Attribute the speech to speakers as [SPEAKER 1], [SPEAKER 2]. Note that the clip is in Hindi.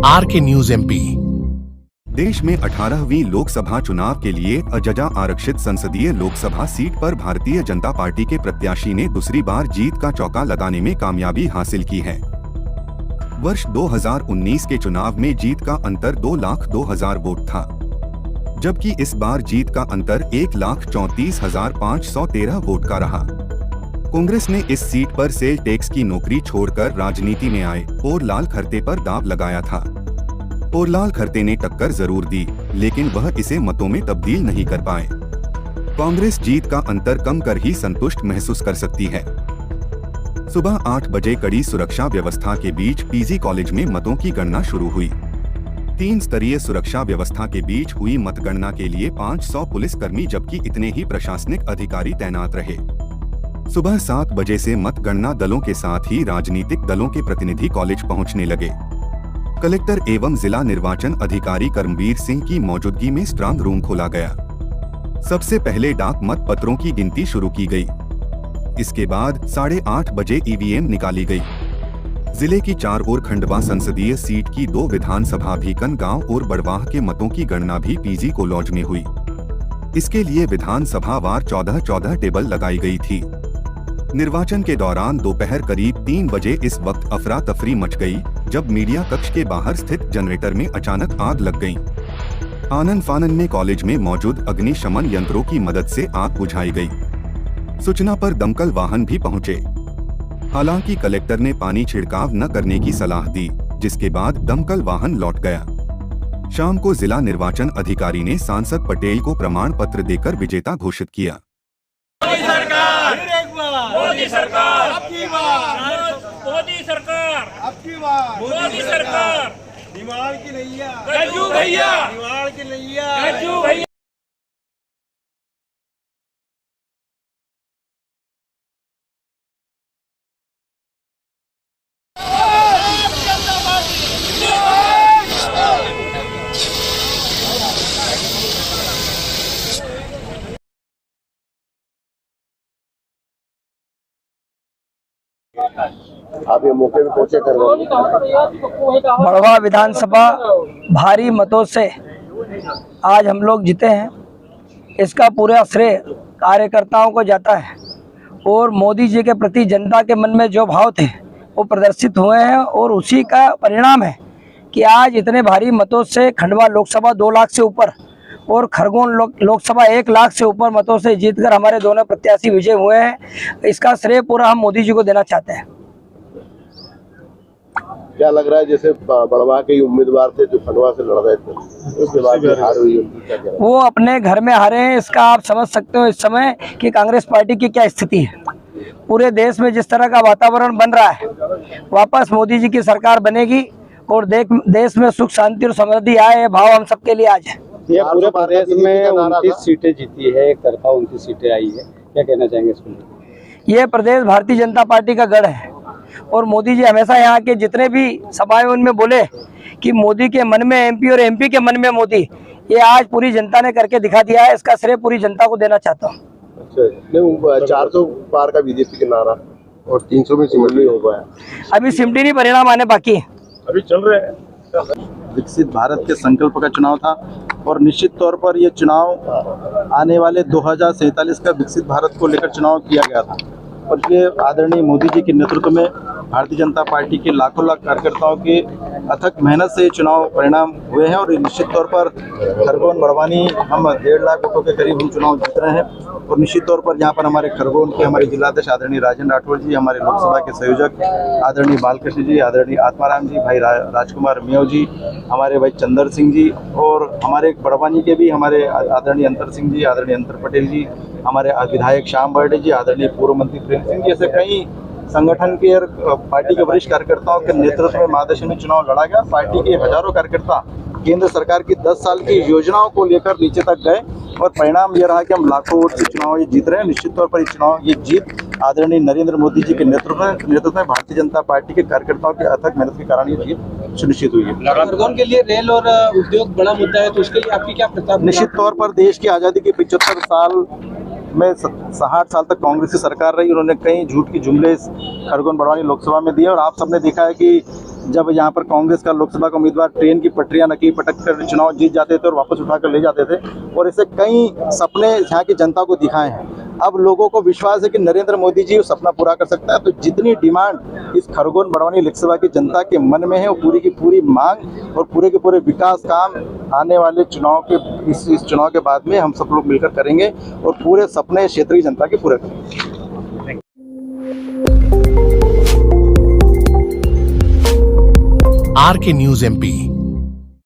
[SPEAKER 1] RK news MP।
[SPEAKER 2] देश में 18वीं लोकसभा चुनाव के लिए अजजा आरक्षित संसदीय लोकसभा सीट पर भारतीय जनता पार्टी के प्रत्याशी ने दूसरी बार जीत का चौका लगाने में कामयाबी हासिल की है। वर्ष 2019 के चुनाव में जीत का अंतर 2,02,000 वोट था, जबकि इस बार जीत का अंतर 1,34,513 वोट का रहा। कांग्रेस ने इस सीट पर सेल टैक्स की नौकरी छोड़कर राजनीति में आए पोरलाल खरते पर दांव लगाया था। पोरलाल खरते ने टक्कर जरूर दी, लेकिन वह इसे मतों में तब्दील नहीं कर पाए। कांग्रेस जीत का अंतर कम कर ही संतुष्ट महसूस कर सकती है। सुबह 8 बजे कड़ी सुरक्षा व्यवस्था के बीच पीजी कॉलेज में मतों की गणना शुरू हुई। 3 स्तरीय सुरक्षा व्यवस्था के बीच हुई मतगणना के लिए 500 पुलिसकर्मी जबकि इतने ही प्रशासनिक अधिकारी तैनात रहे। सुबह 7 बजे से मतगणना दलों के साथ ही राजनीतिक दलों के प्रतिनिधि कॉलेज पहुंचने लगे। कलेक्टर एवं जिला निर्वाचन अधिकारी कर्मवीर सिंह की मौजूदगी में स्ट्रांग रूम खोला गया। सबसे पहले डाक मत पत्रों की गिनती शुरू की गई। इसके बाद 8:30 बजे ईवीएम निकाली गई। जिले की 4 और खंडवा संसदीय सीट की 2 विधानसभा भीकन गांव और बड़वाह के मतों की गणना भी पीजी कॉलेज में हुई। इसके लिए विधानसभा वार 14 टेबल लगाई गई थी। निर्वाचन के दौरान दोपहर करीब 3 बजे इस वक्त अफरा तफरी मच गई, जब मीडिया कक्ष के बाहर स्थित जनरेटर में अचानक आग लग गई। आनन फानन में कॉलेज में मौजूद अग्निशमन यंत्रों की मदद से आग बुझाई गई। सूचना पर दमकल वाहन भी पहुंचे। हालांकि कलेक्टर ने पानी छिड़काव न करने की सलाह दी, जिसके बाद दमकल वाहन लौट गया। शाम को जिला निर्वाचन अधिकारी ने सांसद पटेल को प्रमाण पत्र देकर विजेता घोषित किया।
[SPEAKER 3] मोदी सरकार आपकी बार, मोदी सरकार आपकी बार, मोदी सरकार निवाड़ की नैया गज्जू भैया, निवाड़ की नैया गज्जू भैया।
[SPEAKER 4] आप ये मौके पे पहुंचे
[SPEAKER 5] बड़वा विधानसभा भारी मतों से आज हम लोग जीते हैं। इसका पूरा श्रेय कार्यकर्ताओं को जाता है और मोदी जी के प्रति जनता के मन में जो भाव थे वो प्रदर्शित हुए हैं और उसी का परिणाम है कि आज इतने भारी मतों से खंडवा लोकसभा 2 लाख से ऊपर और खरगोन लोकसभा 1 लाख से ऊपर मतों से जीतकर हमारे दोनों प्रत्याशी विजय हुए हैं। इसका श्रेय पूरा हम मोदी जी को देना चाहते हैं।
[SPEAKER 4] क्या लग रहा है, जैसे बड़वा के उम्मीदवार थे जो खंडवा से लड़ रहे थे, उसके बाद हार हुई, क्या कह रहे हैं?
[SPEAKER 5] वो अपने घर में हारे हैं। इसका आप समझ सकते हो इस समय कि कांग्रेस पार्टी की क्या स्थिति है। पूरे देश में जिस तरह का वातावरण बन रहा है, वापस मोदी जी की सरकार बनेगी और देश में सुख शांति और समृद्धि आए, ये भाव हम सबके लिए आज है।
[SPEAKER 6] ये पूरे प्रदेश में 29 सीटें जीती है, एक तरफा 29 सीटें आई है, क्या कहना चाहेंगे इसको?
[SPEAKER 5] ये प्रदेश भारतीय जनता पार्टी का गढ़ है और मोदी जी हमेशा यहाँ के जितने भी सभाएं उनमें बोले कि मोदी के मन में एमपी और एमपी के मन में मोदी, ये आज पूरी जनता ने करके दिखा दिया है। इसका श्रेय पूरी जनता को देना चाहता हूँ।
[SPEAKER 4] अच्छा, 400 पार का बीजेपी का नारा और 300 में सिमट नहीं हो पाया।
[SPEAKER 5] अभी सिमटी नहीं, परिणाम आने बाकी है,
[SPEAKER 4] अभी चल रहे हैं।
[SPEAKER 6] विकसित भारत के संकल्प का चुनाव था और निश्चित तौर पर ये चुनाव आने वाले 2047 का विकसित भारत को लेकर चुनाव किया गया था और ये आदरणीय मोदी जी के नेतृत्व में भारतीय जनता पार्टी के लाखों लाख कार्यकर्ताओं के अथक मेहनत से चुनाव परिणाम हुए हैं और निश्चित तौर पर खरगोन बड़वानी हम 1.5 लाख वोटों के करीब हम चुनाव जीत रहे हैं। और निश्चित तौर पर यहाँ पर हमारे खरगोन के हमारे जिलाध्यक्ष आदरणीय राजेंद्र राठौड़ जी, हमारे लोकसभा के संयोजक आदरणीय बालकृष्ण जी, आदरणीय आत्माराम जी, भाई राजकुमार मेव जी, हमारे भाई चंदर सिंह जी और हमारे बड़वानी के भी हमारे आदरणीय अंतर सिंह जी, आदरणीय अंतर पटेल जी, हमारे विधायक श्याम बर्डे जी, आदरणीय पूर्व मंत्री प्रेम सिंह जी, ऐसे कई संगठन के और पार्टी के वरिष्ठ कार्यकर्ताओं के नेतृत्व में महादशा में चुनाव लड़ा गया। पार्टी के हजारों कार्यकर्ता केंद्र सरकार की 10 साल की योजनाओं को लेकर नीचे तक गए और परिणाम ये रहा कि हम लाखों वोट से चुनाव ये जीत रहे हैं। निश्चित तौर पर ये जीत आदरणीय नरेंद्र मोदी जी के नेतृत्व में भारतीय जनता पार्टी के कार्यकर्ताओं के अथक मेहनत के कारण ये जीत सुनिश्चित हुई है।
[SPEAKER 7] खरगोन के लिए रेल और उद्योग बड़ा मुद्दा है, तो उसके लिए आपकी क्या प्रस्ताव?
[SPEAKER 6] निश्चित तौर पर देश की आज़ादी के 75 साल में 60 साल तक कांग्रेस की सरकार रही। उन्होंने कई झूठ की जुमले खरगोन बड़वानी लोकसभा में दिए और आप सबने देखा है कि जब यहाँ पर कांग्रेस का लोकसभा का उम्मीदवार ट्रेन की पटरियां नकी पटक कर चुनाव जीत जाते थे और वापस उठाकर ले जाते थे, और ऐसे कई सपने यहाँ की जनता को दिखाए हैं। अब लोगों को विश्वास है कि नरेंद्र मोदी जी उस सपना पूरा कर सकता है। तो जितनी डिमांड इस खरगोन बड़वानी लोकसभा की जनता के मन में है, वो पूरी की पूरी मांग और पूरे के पूरे विकास काम आने वाले चुनाव के इस चुनाव के बाद में हम सब लोग मिलकर करेंगे और पूरे सपने क्षेत्रीय जनता के पूरे करेंगे।
[SPEAKER 1] आर के न्यूज एमपी